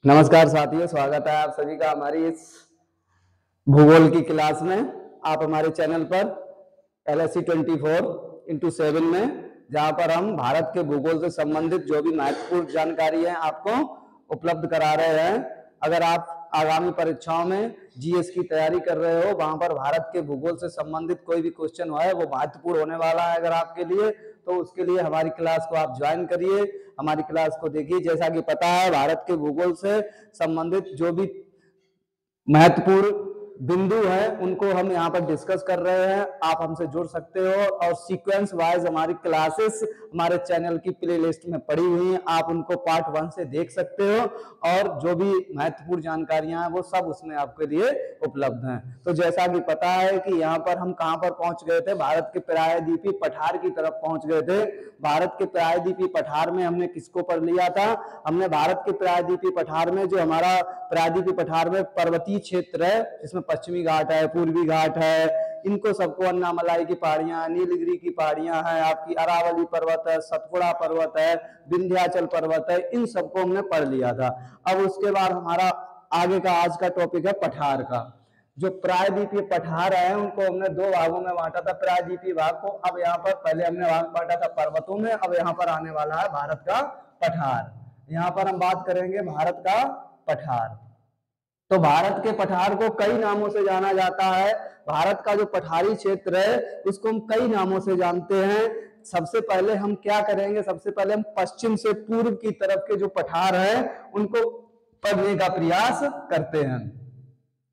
नमस्कार साथियों, स्वागत है आप सभी का हमारी इस भूगोल की क्लास में। आप हमारे चैनल पर LSC 24x7 में, जहां पर हम भारत के भूगोल से संबंधित जो भी महत्वपूर्ण जानकारी है आपको उपलब्ध करा रहे हैं। अगर आप आगामी परीक्षाओं में GS की तैयारी कर रहे हो, वहां पर भारत के भूगोल से संबंधित कोई भी क्वेश्चन है वो महत्वपूर्ण होने वाला है अगर आपके लिए, तो उसके लिए हमारी क्लास को आप ज्वाइन करिए, हमारी क्लास को देखिए। जैसा कि पता है, भारत के भूगोल से संबंधित जो भी महत्वपूर्ण बिंदु है उनको हम यहाँ पर डिस्कस कर रहे हैं। आप हमसे जुड़ सकते हो और सीक्वेंस वाइज हमारी क्लासेस हमारे चैनल की प्लेलिस्ट में पड़ी हुई हैं, आप उनको पार्ट 1 से देख सकते हो और जो भी महत्वपूर्ण जानकारियां हैं वो सब उसमें आपके लिए उपलब्ध हैं। तो जैसा कि पता है कि यहाँ पर हम कहाँ पर पहुंच गए थे, भारत के प्रायद्वीपीय पठार की तरफ पहुंच गए थे। भारत के प्रायद्वीपीय पठार में हमने किसको पढ़ लिया था? हमने भारत के प्रायद्वीपीय पठार में, जो हमारा प्रायद्वीपीय पठार में पर्वतीय क्षेत्र है जिसमें पश्चिमी घाट है, पूर्वी घाट है, इनको सबको अन्नामलाई की पहाड़ियां, नीलगिरी की पहाड़ियां हैं, आपकी अरावली पर्वत है, सतपुड़ा पर्वत है, विंध्याचल पर्वत है, इन सबको हमने पढ़ लिया था। अब उसके बाद हमारा आगे का आज का टॉपिक है पठार का। जो प्रायद्वीपीय पठार है उनको हमने दो भागों में बांटा था, प्रायद्वीपीय भाग को। अब यहाँ पर पहले हमने भाग बांटा था पर्वतों में, अब यहाँ पर आने वाला है भारत का पठार। यहाँ पर हम बात करेंगे भारत का पठार। तो भारत के पठार को कई नामों से जाना जाता है। भारत का जो पठारी क्षेत्र है उसको हम कई नामों से जानते हैं। सबसे पहले हम क्या करेंगे, सबसे पहले हम पश्चिम से पूर्व की तरफ के जो पठार हैं उनको पढ़ने का प्रयास करते हैं।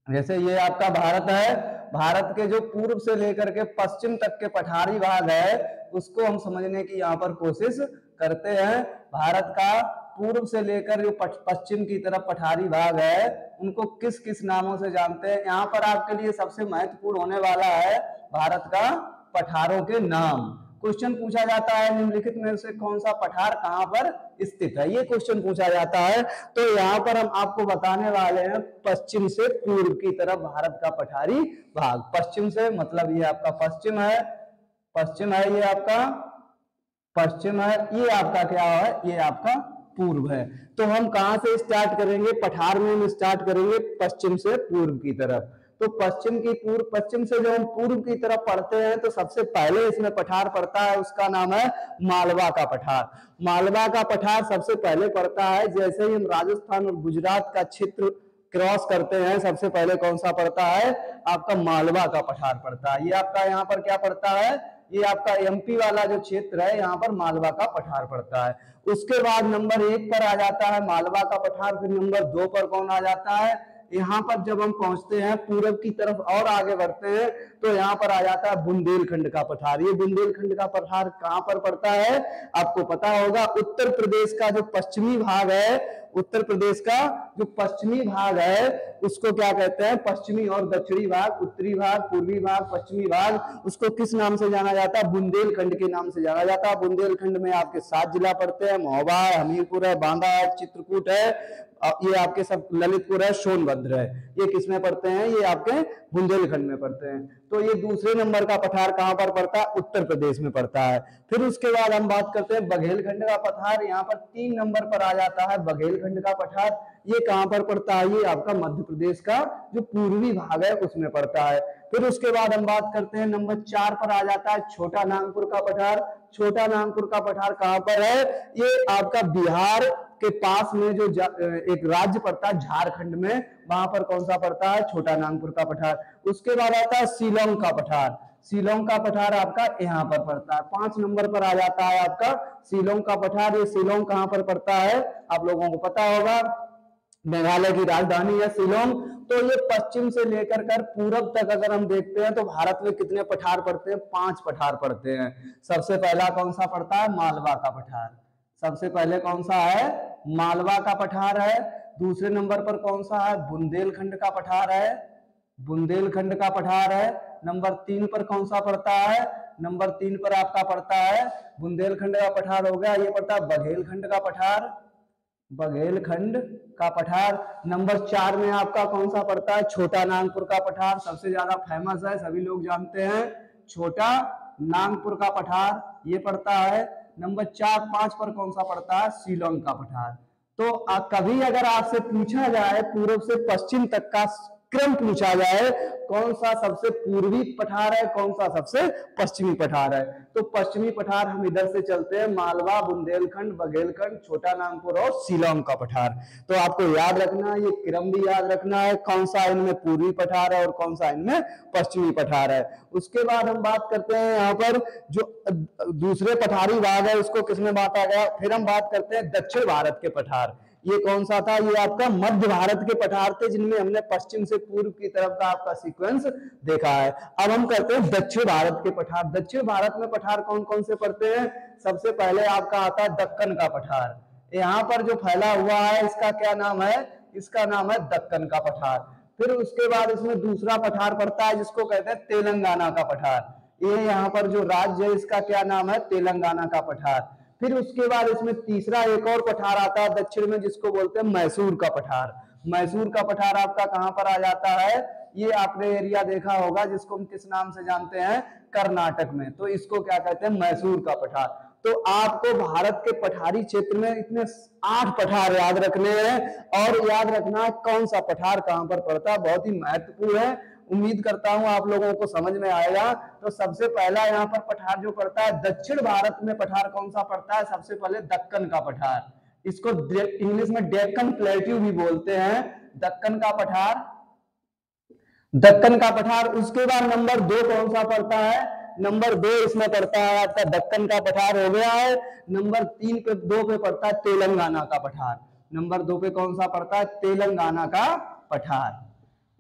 जैसे ये आपका भारत है, भारत के जो पूर्व से लेकर के पश्चिम तक के पठारी भाग है उसको हम समझने की यहाँ पर कोशिश करते हैं। भारत का पूर्व से लेकर जो पश्चिम की तरफ पठारी भाग है उनको किस किस नामों से जानते हैं। यहाँ पर आपके लिए सबसे महत्वपूर्ण होने वाला है भारत का पठारों के नाम। क्वेश्चन पूछा जाता है निम्नलिखित में से कौन सा पठार कहां पर स्थित है, ये क्वेश्चन पूछा जाता है। तो यहाँ पर हम आपको बताने वाले हैं पश्चिम से पूर्व की तरफ भारत का पठारी भाग। पश्चिम से मतलब ये आपका पश्चिम है, पश्चिम है, ये आपका पश्चिम है, ये आपका क्या है, ये आपका पूर्व है। तो हम कहां से स्टार्ट करेंगे? पठार में हम स्टार्ट करेंगे पश्चिम से पूर्व की तरफ। तो पश्चिम से जो हम पूर्व की तरफ पढ़ते हैं तो सबसे पहले इसमें पठार पड़ता है, उसका नाम है मालवा का पठार। मालवा का पठार सबसे पहले पड़ता है। जैसे ही हम राजस्थान और गुजरात का क्षेत्र क्रॉस करते हैं, सबसे पहले कौन सा पड़ता है? आपका मालवा का पठार पड़ता है। ये आपका यहाँ पर क्या पड़ता है? ये आपका MP वाला जो क्षेत्र है, यहाँ पर मालवा का पठार पड़ता है। उसके बाद नंबर 1 पर आ जाता है मालवा का पठार। फिर नंबर 2 पर कौन आ जाता है? यहाँ पर जब हम पहुंचते हैं पूर्व की तरफ और आगे बढ़ते हैं तो यहाँ पर आ जाता है बुंदेलखंड का पठार। ये बुंदेलखंड का पठार कहाँ पर पड़ता है? आपको पता होगा, उत्तर प्रदेश का जो पश्चिमी भाग है, उत्तर प्रदेश का जो पश्चिमी भाग है उसको क्या कहते हैं? पश्चिमी और दक्षिणी भाग, उत्तरी भाग, पूर्वी भाग, पश्चिमी भाग, उसको किस नाम से जाना जाता है? बुंदेलखंड के नाम से जाना जाता है। बुंदेलखंड में आपके 7 जिला पड़ते हैं, महोबा है, हमीरपुर है, बांदा है, चित्रकूट है, ये आपके सब ललितपुर है, सोनभद्र है। ये किसमें पड़ते हैं? ये आपके बुंदेलखंड में पड़ते हैं। तो ये दूसरे नंबर का पठार कहां पर पड़ता है? उत्तर प्रदेश में पड़ता है। फिर उसके बाद हम बात करते हैं बघेलखंड का पठार। यहाँ पर 3 नंबर पर आ जाता है बघेलखंड का पठार। ये कहां पर पड़ता है? ये आपका मध्य प्रदेश का जो पूर्वी भाग है उसमें पड़ता है। फिर उसके बाद हम बात करते हैं नंबर 4 पर आ जाता है छोटा नागपुर का पठार। छोटा नागपुर का पठार कहां पर है? ये आपका बिहार के पास में जो एक राज्य पड़ता है झारखंड में, वहां पर कौन सा पड़ता है? छोटा नागपुर का पठार। उसके बाद आता है शिलोंग का पठार। शिलोंग का पठार आपका यहाँ पर पड़ता है। 5 नंबर पर आ जाता है आपका शिलोंग का पठार। ये शिलोंग कहाँ पर पड़ता है? आप लोगों को पता होगा, मेघालय की राजधानी है शिलोंग। तो ये पश्चिम से लेकर कर पूरब तक अगर हम देखते हैं तो भारत में कितने पठार पड़ते हैं? 5 पठार पड़ते हैं। सबसे पहला कौन सा पड़ता है? मालवा का पठार। सबसे पहले कौन सा है? मालवा का पठार है। दूसरे नंबर पर कौन सा है? बुंदेलखंड का पठार है, बुंदेलखंड का पठार है। नंबर 3 पर कौन सा पड़ता है? नंबर 3 पर आपका पड़ता है बुंदेलखंड का पठार हो गया। ये पड़ता है बघेलखंड का पठार, बघेलखंड का पठार। नंबर 4 में आपका कौन सा पड़ता है? छोटा नागपुर का पठार। सबसे ज्यादा फेमस है, सभी लोग जानते हैं, छोटा नागपुर का पठार ये पड़ता है। नंबर 4-5 पर कौन सा पड़ता है? शिलोंग का पठार। तो कभी अगर आपसे पूछा जाए पूर्व से पश्चिम तक का क्रम पूछा जाए, कौन सा सबसे पूर्वी पठार है, कौन सा सबसे पश्चिमी पठार है, तो पश्चिमी पठार हम इधर से चलते हैं, मालवा, बुंदेलखंड, बघेलखंड, छोटा नागपुर और शिलांग का पठार। तो आपको याद रखना है, ये क्रम भी याद रखना है, कौन सा इनमें पूर्वी पठार है और कौन सा इनमें पश्चिमी पठार है। उसके बाद हम बात करते हैं यहाँ पर जो दूसरे पठारी भाग है उसको किसमें बांटा गया। फिर हम बात करते हैं दक्षिण भारत के पठार। ये कौन सा था, ये आपका मध्य भारत के पठार थे, जिनमें हमने पश्चिम से पूर्व की तरफ का आपका सीक्वेंस देखा है। अब हम करते हैं दक्षिण भारत के पठार। दक्षिण भारत में पठार कौन कौन से पड़ते हैं, सबसे पहले आपका आता है दक्कन का पठार। यहाँ पर जो फैला हुआ है इसका क्या नाम है, इसका नाम है दक्कन का पठार। फिर उसके बाद इसमें दूसरा पठार पड़ता है जिसको कहते हैं तेलंगाना का पठार। ये यहाँ पर जो राज्य है इसका क्या नाम है, तेलंगाना का पठार। फिर उसके बाद इसमें तीसरा एक और पठार आता है दक्षिण में जिसको बोलते हैं मैसूर का पठार। मैसूर का पठार आपका कहां पर आ जाता है, ये आपने एरिया देखा होगा जिसको हम किस नाम से जानते हैं, कर्नाटक में। तो इसको क्या कहते हैं, मैसूर का पठार। तो आपको भारत के पठारी क्षेत्र में इतने 8 पठार याद रखने हैं और याद रखना है कौन सा पठार कहां पर पड़ता है, बहुत ही महत्वपूर्ण है। उम्मीद करता हूं आप लोगों को समझ में आएगा। तो सबसे पहला यहाँ पर पठार जो पड़ता है दक्षिण भारत में, पठार कौन सा पड़ता है, सबसे पहले दक्कन का पठार। इसको इंग्लिश में डेक्कन प्लेट्यू भी बोलते हैं, दक्कन का पठार, दक्कन का पठार। उसके बाद नंबर 2 कौन सा पड़ता है, नंबर 2 इसमें पड़ता है आपका दक्कन का पठार हो गया है। नंबर 2 पे पड़ता है तेलंगाना का पठार। नंबर 2 पे कौन सा पड़ता है, तेलंगाना का पठार।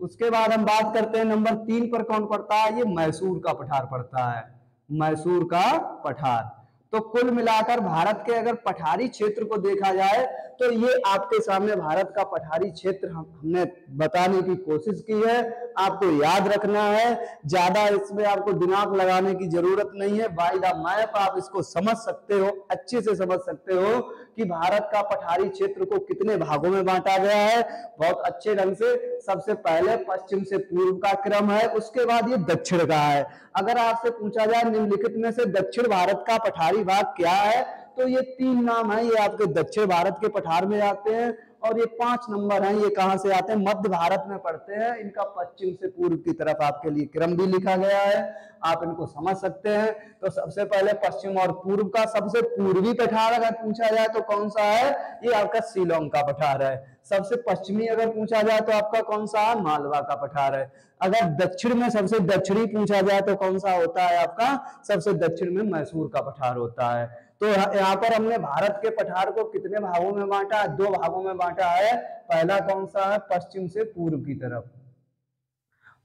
उसके बाद हम बात करते हैं नंबर 3 पर कौन पड़ता है, ये मैसूर का पठार पड़ता है, मैसूर का पठार। तो कुल मिलाकर भारत के अगर पठारी क्षेत्र को देखा जाए तो ये आपके सामने भारत का पठारी क्षेत्र हमने बताने की कोशिश की है। आपको याद रखना है, ज्यादा इसमें आपको दिमाग लगाने की जरूरत नहीं है। बाय द मैप आप इसको समझ सकते हो, अच्छे से समझ सकते हो कि भारत का पठारी क्षेत्र को कितने भागों में बांटा गया है, बहुत अच्छे ढंग से। सबसे पहले पश्चिम से पूर्व का क्रम है, उसके बाद ये दक्षिण का है। अगर आपसे पूछा जाए निम्नलिखित में से दक्षिण भारत का पठारी भाग क्या है, तो ये 3 नाम है, ये आपके दक्षिण भारत के पठार में आते हैं। और ये 5 नंबर हैं, ये कहां से आते हैं, मध्य भारत में पड़ते हैं। इनका पश्चिम से पूर्व की तरफ आपके लिए क्रम भी लिखा गया है, आप इनको समझ सकते हैं। तो सबसे पहले पश्चिम और पूर्व का सबसे पूर्वी पठार अगर पूछा जाए तो कौन सा है, ये आपका शिलांग का पठार है। सबसे पश्चिमी अगर पूछा जाए तो आपका कौन सा है, मालवा का पठार है। अगर दक्षिण में सबसे दक्षिणी पूछा जाए तो कौन सा होता है आपका, सबसे दक्षिण में मैसूर का पठार होता है। तो यहाँ पर हमने भारत के पठार को कितने भागों में बांटा है, 2 भागों में बांटा है। पहला कौन सा है, पश्चिम से पूर्व की तरफ,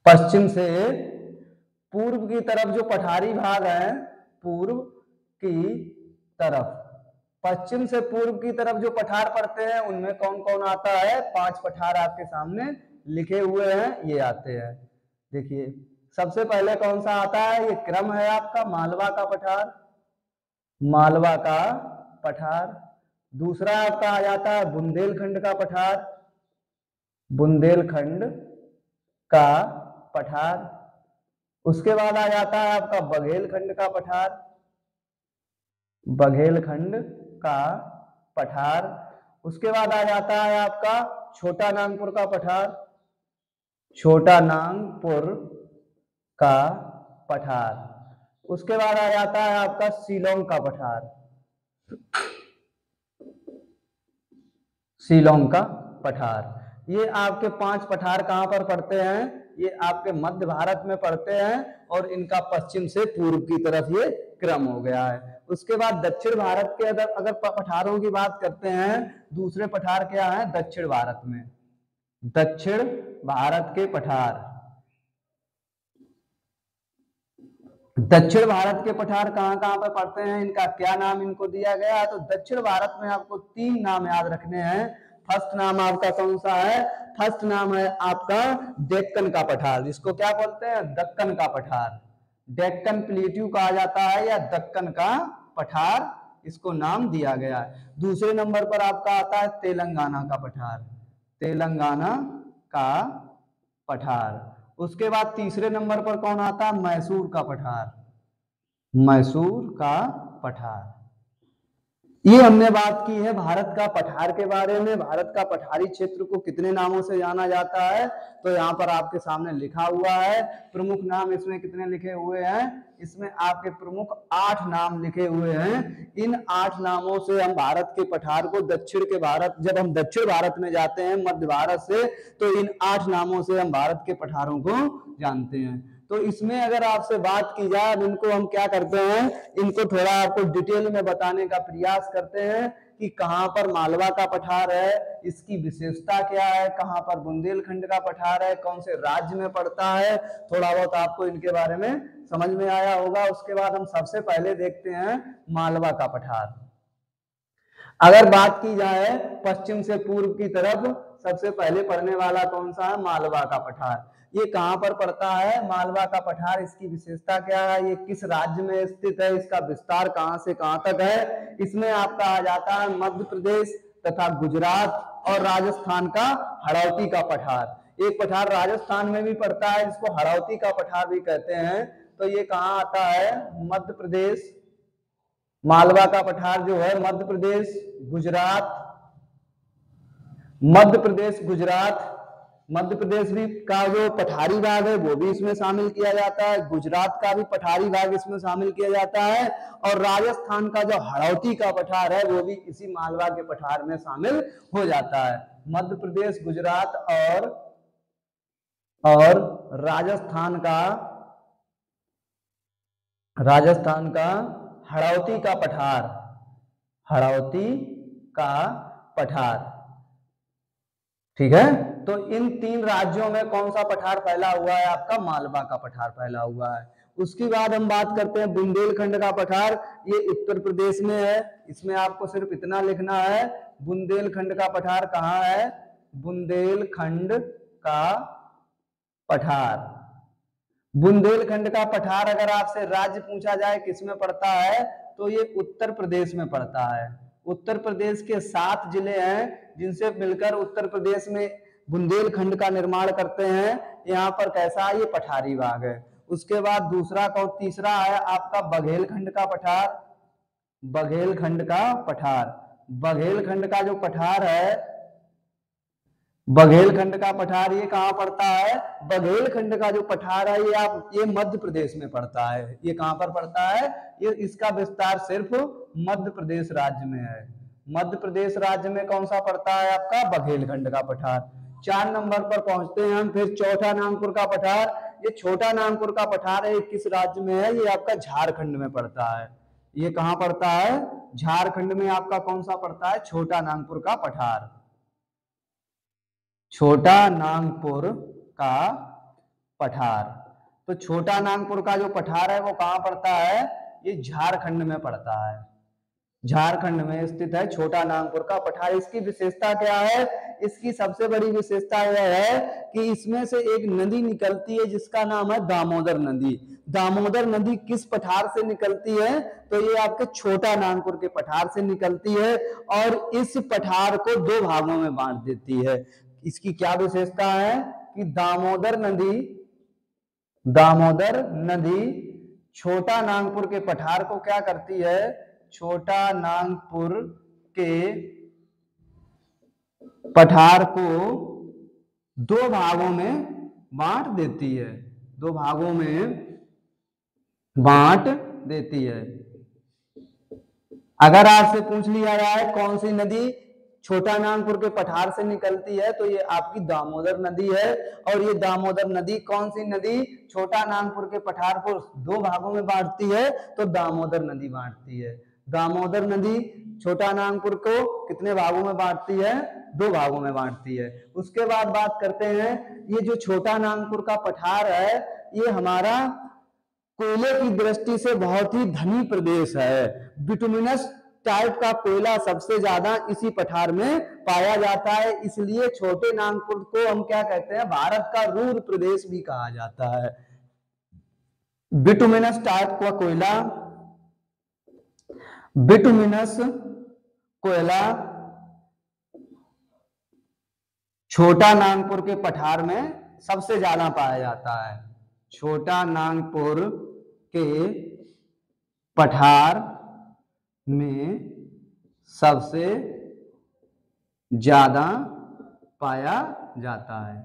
पश्चिम से पूर्व की तरफ जो पठारी भाग है, पूर्व की तरफ, पश्चिम से पूर्व की तरफ जो पठार पड़ते हैं उनमें कौन कौन आता है, 5 पठार आपके सामने लिखे हुए हैं, ये आते हैं। देखिए सबसे पहले कौन सा आता है, ये क्रम है आपका मालवा का पठार, मालवा का पठार। दूसरा आपका आ जाता है बुंदेलखंड का पठार, बुंदेलखंड का पठार। उसके बाद आ जाता है आपका बघेलखंड का पठार, बघेलखंड का पठार। उसके बाद आ जाता है आपका छोटा नागपुर का पठार, छोटा नागपुर का पठार। उसके बाद आ जाता है आपका शिलांग का पठार, शिलांग का पठार। ये आपके 5 पठार कहां पर पड़ते हैं, ये आपके मध्य भारत में पड़ते हैं और इनका पश्चिम से पूर्व की तरफ ये क्रम हो गया है। उसके बाद दक्षिण भारत के अगर पठारों की बात करते हैं, दूसरे पठार क्या है दक्षिण भारत में, दक्षिण भारत के पठार, दक्षिण भारत के पठार कहां कहां पर पड़ते हैं, इनका क्या नाम इनको दिया गया है। तो दक्षिण भारत में आपको 3 नाम याद रखने हैं। फर्स्ट नाम आपका कौन सा है, फर्स्ट नाम है आपका डेक्कन का पठार, जिसको क्या बोलते हैं, दक्कन का पठार, डेक्कन प्लेट्यू कहा जाता है या दक्कन का पठार, इसको नाम दिया गया है। दूसरे नंबर पर आपका आता है तेलंगाना का पठार, तेलंगाना का पठार। उसके बाद तीसरे नंबर पर कौन आता है, मैसूर का पठार, मैसूर का पठार। ये हमने बात की है भारत का पठार के बारे में। भारत का पठारी क्षेत्र को कितने नामों से जाना जाता है, तो यहाँ पर आपके सामने लिखा हुआ है। प्रमुख नाम इसमें कितने लिखे हुए हैं, इसमें आपके प्रमुख 8 नाम लिखे हुए हैं। इन 8 नामों से हम भारत के पठार को, दक्षिण के भारत, जब हम दक्षिण भारत में जाते हैं मध्य भारत से, तो इन 8 नामों से हम भारत के पठारों को जानते हैं। तो इसमें अगर आपसे बात की जाए, अब इनको हम क्या करते हैं, इनको थोड़ा आपको डिटेल में बताने का प्रयास करते हैं कि कहां पर मालवा का पठार है, इसकी विशेषता क्या है, कहां पर बुंदेलखंड का पठार है, कौन से राज्य में पड़ता है, थोड़ा बहुत आपको इनके बारे में समझ में आया होगा। उसके बाद हम सबसे पहले देखते हैं मालवा का पठार। अगर बात की जाए पश्चिम से पूर्व की तरफ, सबसे पहले पड़ने वाला कौन सा है, मालवा का पठार। ये कहां पर पड़ता है, मालवा का पठार, इसकी विशेषता क्या है, ये किस राज्य में स्थित है, इसका विस्तार कहां से कहां तक है। इसमें आपका आ जाता है मध्य प्रदेश तथा गुजरात और राजस्थान का हड़ौती का पठार। एक पठार राजस्थान में भी पड़ता है जिसको हड़ौती का पठार भी कहते हैं। तो ये कहां आता है, मध्य प्रदेश, मालवा का पठार जो है मध्य प्रदेश, गुजरात, मध्य प्रदेश, गुजरात, मध्य प्रदेश भी का जो पठारी भाग है वो भी इसमें शामिल किया जाता है, गुजरात का भी पठारी भाग इसमें शामिल किया जाता है, और राजस्थान का जो हड़ौती का पठार है वो भी इसी मालवा के पठार में शामिल हो जाता है। मध्य प्रदेश, गुजरात और राजस्थान का हड़ौती का पठार, हड़ौती का पठार, ठीक है। तो इन 3 राज्यों में कौन सा पठार फैला हुआ है, आपका मालवा का पठार फैला हुआ है। उसके बाद हम बात करते हैं बुंदेलखंड का पठार। ये उत्तर प्रदेश में है। इसमें आपको सिर्फ इतना लिखना है, बुंदेलखंड का पठार कहाँ है, बुंदेलखंड का पठार। बुंदेलखंड का पठार अगर आपसे राज्य पूछा जाए किसमें पड़ता है, तो ये उत्तर प्रदेश में पड़ता है। उत्तर प्रदेश के 7 जिले हैं जिनसे मिलकर उत्तर प्रदेश में बुंदेलखंड का निर्माण करते हैं। यहाँ पर कैसा है, ये पठारी भाग है। उसके बाद तीसरा है आपका बघेलखंड का पठार। बघेलखंड का पठार, बघेलखंड का जो पठार है, बघेलखंड का पठार ये कहाँ पड़ता है, बघेलखंड का जो पठार है ये मध्य प्रदेश में पड़ता है। ये कहाँ पर पड़ता है, ये इसका विस्तार सिर्फ मध्य प्रदेश राज्य में है। मध्य प्रदेश राज्य में कौन सा पड़ता है, आपका बघेलखंड का पठार। 4 नंबर पर पहुंचते हैं हम, फिर छोटा नागपुर का पठार। ये छोटा नागपुर का पठार है, किस राज्य में है, ये आपका झारखंड में पड़ता है। ये कहाँ पड़ता है, झारखंड में आपका कौन सा पड़ता है, छोटा नागपुर का पठार। छोटा नागपुर का पठार। तो छोटा नागपुर का जो पठार है वो कहां पड़ता है, ये झारखंड में पड़ता है। झारखंड में स्थित है छोटा नागपुर का पठार। इसकी विशेषता क्या है, इसकी सबसे बड़ी विशेषता यह है कि इसमें से एक नदी निकलती है जिसका नाम है दामोदर नदी। दामोदर नदी किस पठार से निकलती है, तो ये आपके छोटा नागपुर के पठार से निकलती है और इस पठार को 2 भागों में बांट देती है। इसकी क्या विशेषता है कि दामोदर नदी छोटा नागपुर के पठार को क्या करती है, छोटा नागपुर के पठार को 2 भागों में बांट देती है। 2 भागों में बांट देती है। अगर आपसे पूछ लिया जाए कौन सी नदी छोटा नागपुर के पठार से निकलती है, तो ये आपकी दामोदर नदी है। और ये दामोदर नदी कौन सी नदी छोटा नागपुर के पठार को 2 भागों में बांटती है, तो दामोदर नदी बांटती है। दामोदर नदी छोटा नागपुर को कितने भागों में बांटती है, 2 भागों में बांटती है। उसके बाद बात करते हैं, ये जो छोटा नागपुर का पठार है ये हमारा कोयले की दृष्टि से बहुत ही धनी प्रदेश है। बिटुमिनस टाइप का कोयला सबसे ज्यादा इसी पठार में पाया जाता है, इसलिए छोटे नागपुर को हम क्या कहते हैं, भारत का रूर प्रदेश भी कहा जाता है। बिटुमिनस टाइप का कोयला, बिटुमिनस कोयला छोटा नागपुर के पठार में सबसे ज्यादा पाया जाता है। छोटा नागपुर के पठार में सबसे ज्यादा पाया जाता है।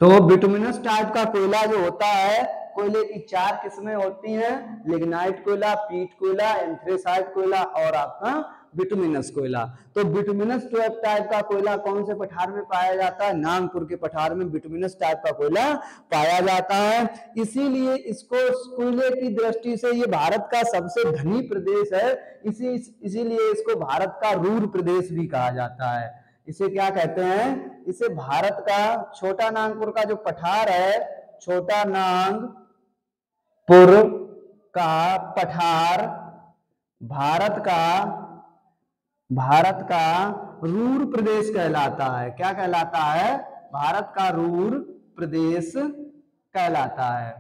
तो बिटुमिनस टाइप का कोयला जो होता है, कोयले की 4 किस्में होती हैं, लिग्नाइट कोयला, पीट कोयला, एंथ्रेसाइट कोयला और आपका बिटुमिनस कोयला। तो बिटुमिनस टाइप का कोयला कौन से पठार में पाया जाता है? नागपुर के पठार में बिटुमिनस टाइप का कोयला पाया जाता है। इसीलिए इसको कोयले की दृष्टि से ये भारत का सबसे धनी प्रदेश है। इसीलिए इसको भारत का रूर प्रदेश भी कहा जाता है। इसे क्या कहते हैं? इसे भारत का छोटा नागपुर का जो पठार है, छोटा नागपुर का पठार भारत का रूर प्रदेश कहलाता है। क्या कहलाता है? भारत का रूर प्रदेश कहलाता है।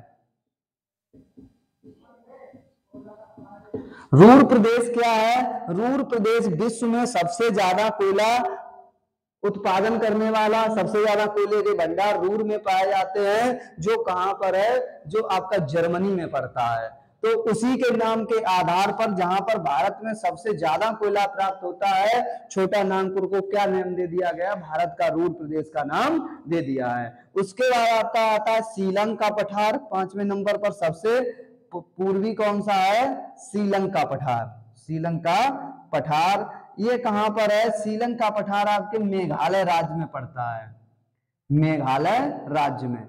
रूर प्रदेश क्या है? रूर प्रदेश विश्व में सबसे ज्यादा कोयला उत्पादन करने वाला, सबसे ज्यादा कोयले के भंडार रूर में पाए जाते हैं। जो कहां पर है? जो आपका जर्मनी में पड़ता है। तो उसी के नाम के आधार पर जहां पर भारत में सबसे ज्यादा कोयला प्राप्त होता है, छोटा नागपुर को क्या नाम दे दिया गया? भारत का रूर प्रदेश का नाम दे दिया है। उसके बाद आपका आता है सीलंग का पठार। 5वें नंबर पर सबसे पूर्वी कौन सा है? सीलंग का पठार। सीलंग का पठार ये कहां पर है? सीलंग का पठार आपके मेघालय राज्य में पड़ता है। मेघालय राज्य में,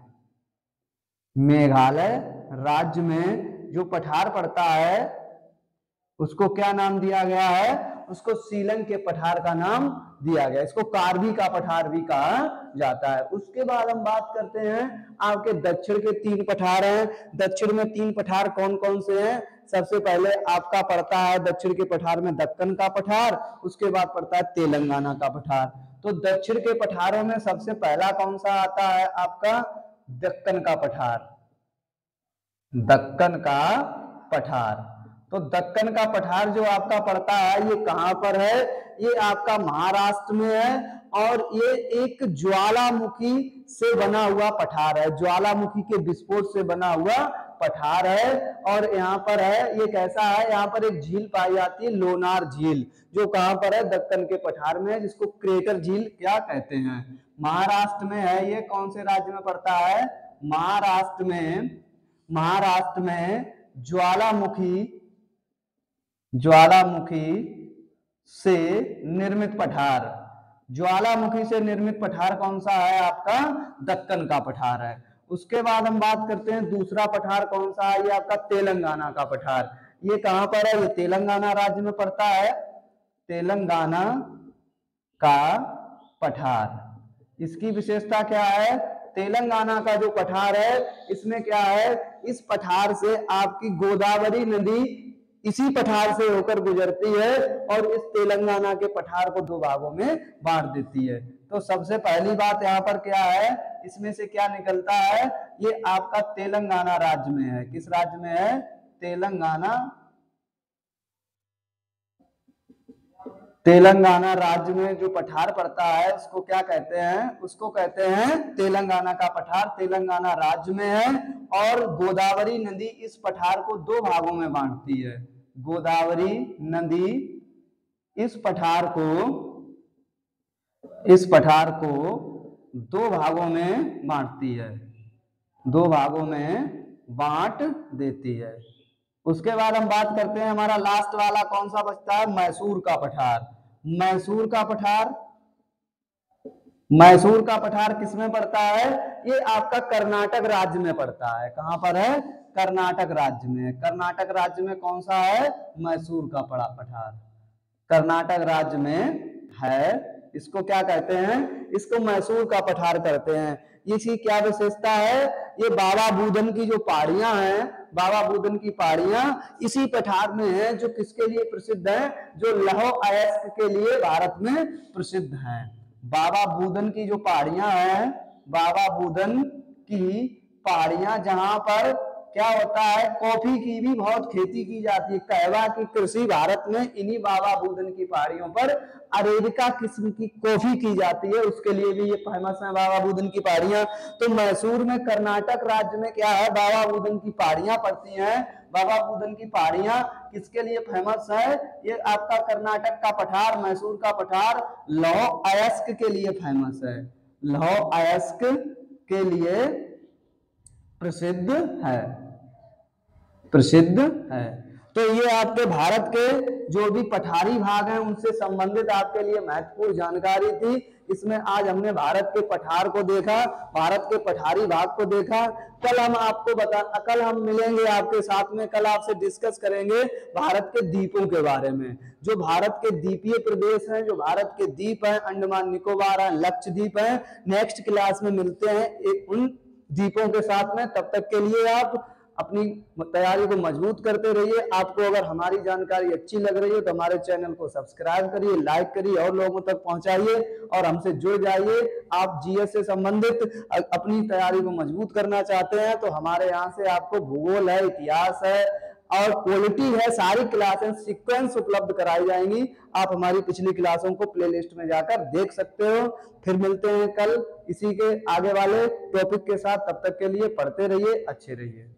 मेघालय राज्य में जो पठार पड़ता है उसको क्या नाम दिया गया है? उसको सीलंग के पठार का नाम दिया गया। इसको कार्बी का पठार भी कहा जाता है। उसके बाद हम बात करते हैं आपके दक्षिण के 3 पठार हैं। दक्षिण में 3 पठार कौन कौन से हैं? सबसे पहले आपका पड़ता है दक्षिण के पठार में दक्कन का पठार, उसके बाद पड़ता है तेलंगाना का पठार। तो दक्षिण के पठारों में सबसे पहला कौन सा आता है? आपका दक्कन का पठार। दक्कन का पठार। तो दक्कन का पठार जो आपका पड़ता है ये कहां पर है? ये आपका महाराष्ट्र में है और ये एक ज्वालामुखी से बना हुआ पठार है। ज्वालामुखी के विस्फोट से बना हुआ पठार है। और यहाँ पर है, ये कैसा है? यहाँ पर एक झील पाई जाती है, लोनार झील, जो कहां पर है? दक्कन के पठार में है, जिसको क्रेटर झील क्या कहते हैं। महाराष्ट्र में है। ये कौन से राज्य में पड़ता है? महाराष्ट्र में ज्वालामुखी से निर्मित पठार। ज्वालामुखी से निर्मित पठार कौन सा है? आपका दक्कन का पठार है। उसके बाद हम बात करते हैं दूसरा पठार कौन सा है? ये आपका तेलंगाना का पठार। ये कहां पर है? ये तेलंगाना राज्य में पड़ता है। तेलंगाना का पठार। इसकी विशेषता क्या है? तेलंगाना का जो पठार है इसमें क्या है? इस पठार से आपकी गोदावरी नदी इसी पठार से होकर गुजरती है और इस तेलंगाना के पठार को 2 भागों में बांट देती है। तो सबसे पहली बात यहाँ पर क्या है? इसमें से क्या निकलता है? ये आपका तेलंगाना राज्य में है। किस राज्य में है? तेलंगाना राज्य में जो पठार पड़ता है उसको क्या कहते हैं? उसको कहते हैं तेलंगाना का पठार। तेलंगाना राज्य में है और गोदावरी नदी इस पठार को 2 भागों में बांटती है। गोदावरी नदी इस पठार को 2 भागों में बांटती है, 2 भागों में बांट देती है। उसके बाद हम बात करते हैं, हमारा लास्ट वाला कौन सा बचता है? मैसूर का पठार। मैसूर का पठार किसमें पड़ता है? ये आपका कर्नाटक राज्य में पड़ता है। कहां पर है? कर्नाटक राज्य में। कर्नाटक राज्य में कौन सा है? मैसूर का पठार कर्नाटक राज्य में है। इसको क्या कहते हैं? इसको मैसूर का पठार कहते हैं। इसकी क्या विशेषता है? ये बाबा बुदन की जो पहाड़ियां हैं, बाबा बुदन की पहाड़ियां इसी पठार में है। जो किसके लिए प्रसिद्ध है? जो लौह अयस्क के लिए भारत में प्रसिद्ध है। बाबा बुदन की जो पहाड़ियां हैं, बाबा बुदन की पहाड़ियां, जहां पर क्या होता है? कॉफी की भी बहुत खेती की जाती है। कहवा की कृषि भारत में इन्हीं बाबा बुदन की पहाड़ियों पर अरेबिका किस्म की कॉफी की जाती है, उसके लिए भी ये फेमस है बाबा बुदन की पहाड़ियां। तो मैसूर में कर्नाटक राज्य में क्या है? बाबा बुदन की पहाड़ियां पड़ती हैं बाबा बुदन की पहाड़ियां किसके लिए फेमस है? ये आपका कर्नाटक का पठार, मैसूर का पठार लौह अयस्क के लिए फेमस है, लौह अयस्क के लिए प्रसिद्ध है, प्रसिद्ध है। तो ये आपके भारत के जो भी पठारी भाग हैं उनसे संबंधित आपके लिए महत्वपूर्ण जानकारी थी। इसमें आज हमने भारत के पठार को देखा, भारत के पठारी भाग को देखा। कल हम मिलेंगे आपके साथ में, कल आपसे डिस्कस करेंगे भारत के द्वीपों के बारे में। जो भारत के द्वीपीय प्रदेश हैं, जो भारत के द्वीप हैं, अंडमान निकोबार है, लक्षद्वीप है। नेक्स्ट क्लास में मिलते हैं उन द्वीपों के साथ में। तब तक के लिए आप अपनी तैयारी को मजबूत करते रहिए। आपको अगर हमारी जानकारी अच्छी लग रही है तो हमारे चैनल को सब्सक्राइब करिए, लाइक करिए और लोगों तक पहुंचाइए और हमसे जुड़ जाइए। आप जीएस से संबंधित अपनी तैयारी को मजबूत करना चाहते हैं तो हमारे यहाँ से आपको भूगोल है, इतिहास है और पॉलिटी है, सारी क्लासेस सीक्वेंस उपलब्ध कराई जाएंगी। आप हमारी पिछली क्लासों को प्लेलिस्ट में जाकर देख सकते हो। फिर मिलते हैं कल इसी के आगे वाले टॉपिक के साथ। तब तक के लिए पढ़ते रहिए, अच्छे रहिए।